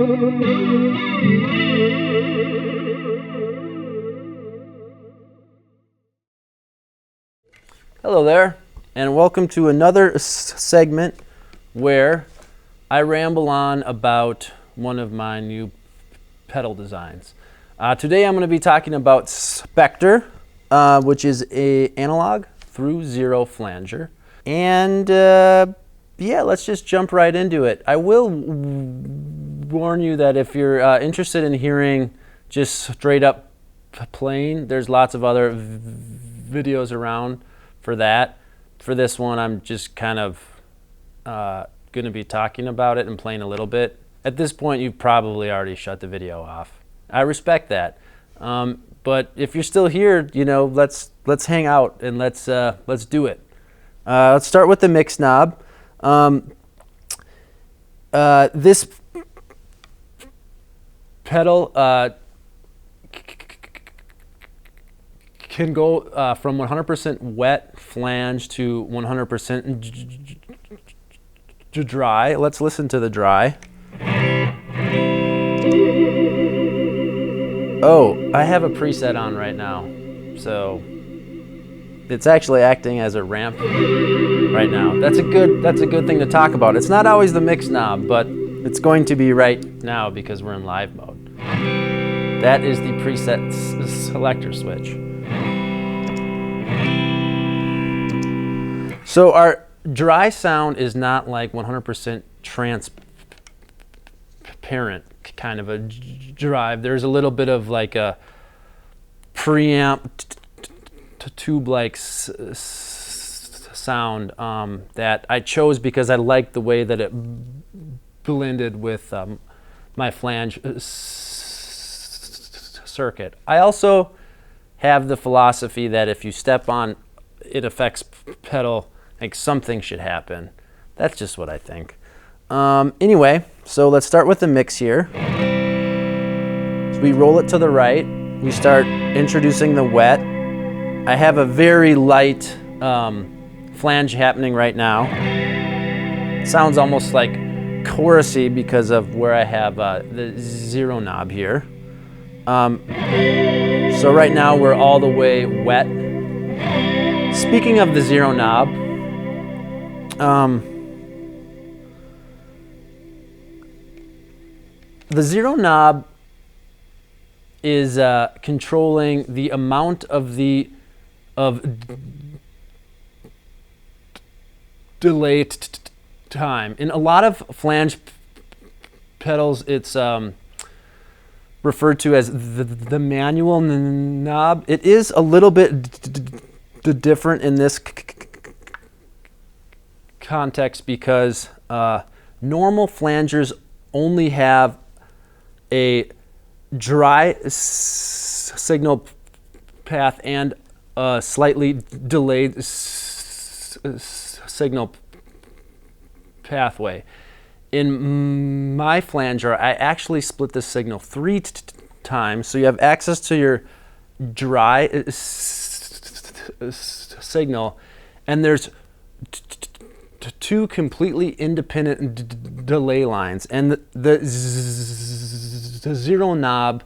Hello there, and welcome to another segment where I ramble on about one of my new pedal designs. Today I'm going to be talking about Spectre, which is an analog through zero flanger. And yeah, let's just jump right into it. I will warn you that if you're interested in hearing just straight up playing, there's lots of other videos around for that. For this one, I'm just kind of going to be talking about it and playing a little bit. At this point, you've probably already shut the video off. I respect that, but if you're still here, you know, let's hang out and let's do it. Let's start with the mix knob. This pedal can go from 100% wet flange to 100% dry. Let's listen to the dry. Oh, I have a preset on right now, so it's actually acting as a ramp right now. That's a good thing to talk about. It's not always the mix knob, but it's going to be right now because we're in live mode. That is the preset selector switch. So our dry sound is not like 100% transparent kind of a drive. There's a little bit of like a preamp tube-like sound that I chose because I liked the way that it blended with my flange circuit. I also have the philosophy that if you step on it affects pedal, like something should happen. That's just what I think. Anyway, so let's start with the mix here. So we roll it to the right. We start introducing the wet. I have a very light flange happening right now. It sounds almost like chorusy because of where I have the zero knob here. So right now we're all the way wet. Speaking of the zero knob, the zero knob is controlling the amount of delay time. In a lot of flange pedals, it's referred to as the manual knob. It is a little bit different in this context because normal flangers only have a dry signal path and a slightly delayed signal pathway. In my flanger, I actually split the signal 3 times, so you have access to your dry signal, and there's two completely independent delay lines, and the zero knob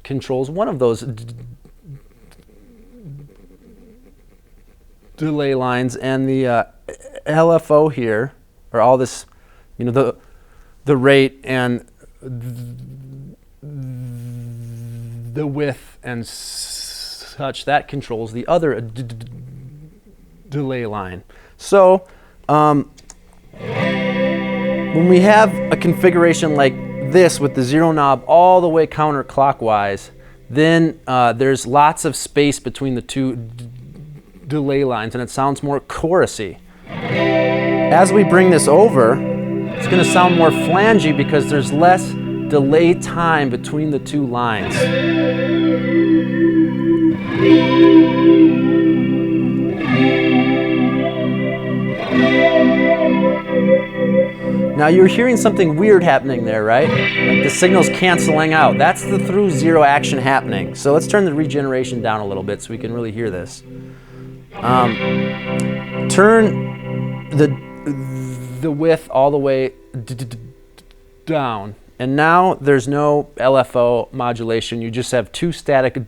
controls one of those delay lines, and the LFO here, or all this, you know, the rate and the width and such, that controls the other delay line. So when we have a configuration like this with the zero knob all the way counterclockwise, then there's lots of space between the two delay lines and it sounds more chorusy. As we bring this over, it's going to sound more flangey because there's less delay time between the two lines. Now you're hearing something weird happening there, right? Like the signal's canceling out. That's the through zero action happening. So let's turn the regeneration down a little bit so we can really hear this. Turn the width all the way down. And now there's no LFO modulation. You just have two static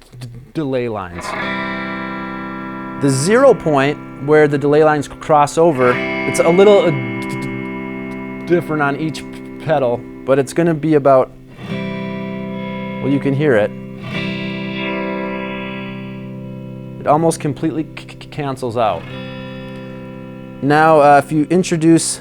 delay lines. The 0 point where the delay lines cross over, it's a little different on each pedal, but it's going to be about, well, you can hear it. It almost completely cancels out. Now, if you introduce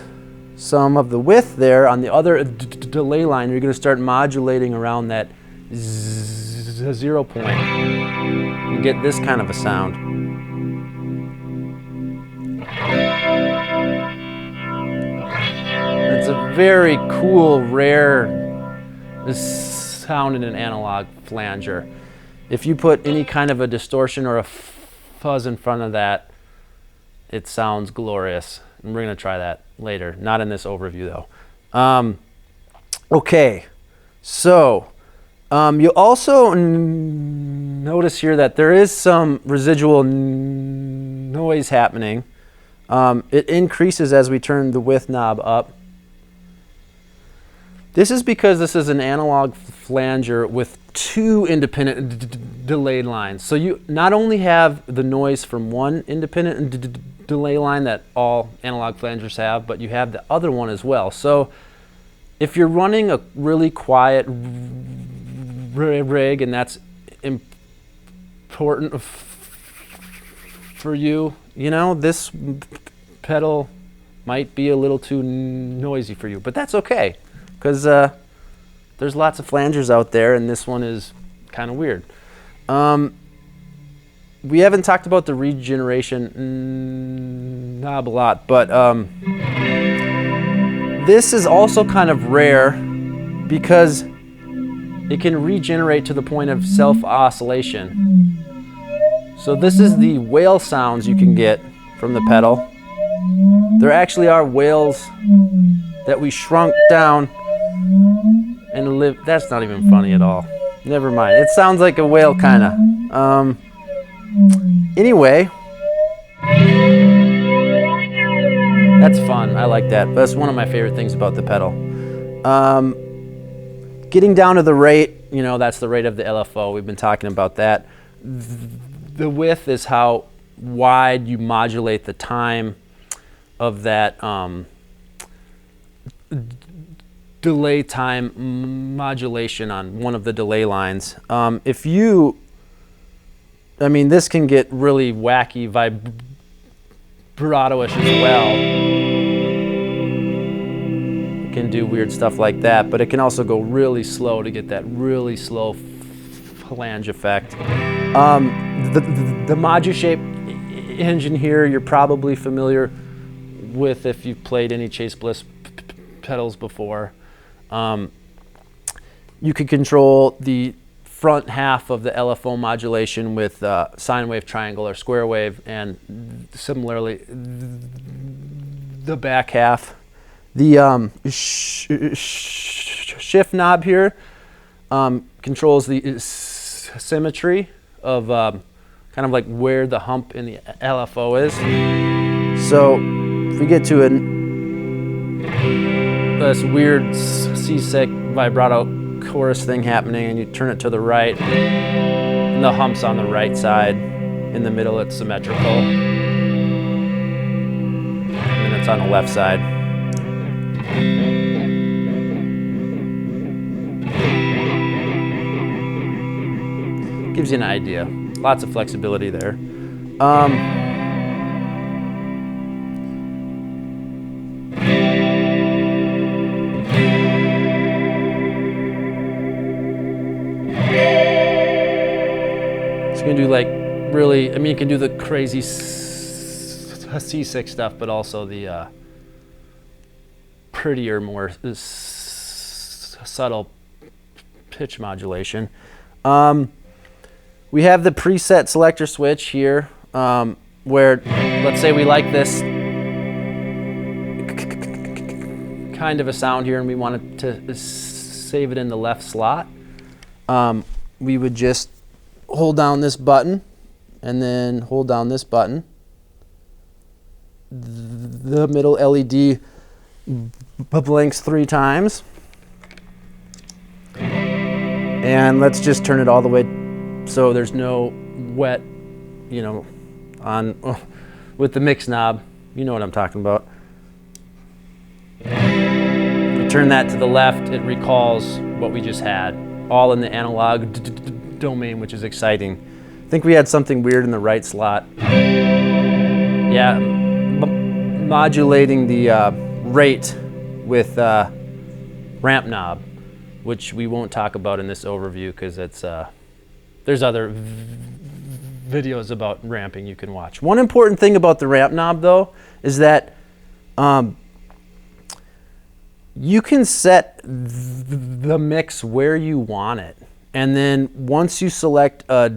some of the width there on the other delay line, you're going to start modulating around that 0 point and get this kind of a sound. It's a very cool, rare sound in an analog flanger. If you put any kind of a distortion or a fuzz in front of that, it sounds glorious. And we're going to try that later. Not in this overview, though. Okay, so you'll also notice here that there is some residual noise happening. It increases as we turn the width knob up. This is because this is an analog flanger with two independent delay lines. So you not only have the noise from one independent delay line that all analog flangers have, but you have the other one as well. So if you're running a really quiet rig and that's important for you, you know, this pedal might be a little too noisy for you, but that's okay. Because there's lots of flangers out there, and this one is kind of weird. We haven't talked about the regeneration knob a lot, but this is also kind of rare because it can regenerate to the point of self-oscillation. So this is the whale sounds you can get from the pedal. There actually are whales that we shrunk down and live. That's not even funny at all. Never mind. It sounds like a whale, kind of. Anyway, that's fun. I like that. That's one of my favorite things about the pedal. Getting down to the rate, you know, that's the rate of the LFO. We've been talking about that. The width is how wide you modulate the time of that delay time modulation on one of the delay lines. If you, I mean, this can get really wacky, vibrato-ish as well. It can do weird stuff like that, but it can also go really slow to get that really slow flange effect. The Modu-Shape engine here, you're probably familiar with if you've played any Chase Bliss pedals before. You can control the front half of the LFO modulation with sine wave, triangle, or square wave, and similarly the back half. The shift knob here controls the symmetry of kind of like where the hump in the LFO is. So if we get to this weird C6 vibrato chorus thing happening and you turn it to the right, and the hump's on the right side. In the middle it's symmetrical, and then it's on the left side. Gives you an idea. Lots of flexibility there. You can do like really, I mean, you can do the crazy C6 stuff, but also the prettier, more subtle pitch modulation. We have the preset selector switch here, where let's say we like this kind of a sound here and we wanted to save it in the left slot. We would just hold down this button and then hold down this button. The middle LED blinks 3 times. And let's just turn it all the way so there's no wet, you know, on with the mix knob. You know what I'm talking about. We turn that to the left, it recalls what we just had, all in the analog domain, which is exciting. I think we had something weird in the right slot. Yeah, modulating the rate with ramp knob, which we won't talk about in this overview because it's there's other videos about ramping you can watch. One important thing about the ramp knob though is that you can set the mix where you want it, and then once you select a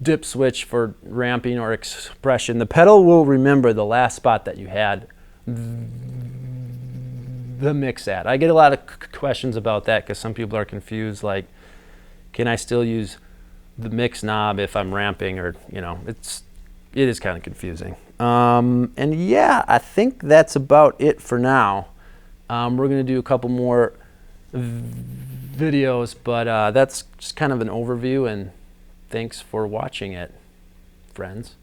dip switch for ramping or expression, the pedal will remember the last spot that you had the mix at. I get a lot of questions about that because some people are confused, like, can I still use the mix knob if I'm ramping, or, you know, it is kind of confusing. And yeah, I think that's about it for now. We're going to do a couple more videos, but that's just kind of an overview, and thanks for watching it, friends.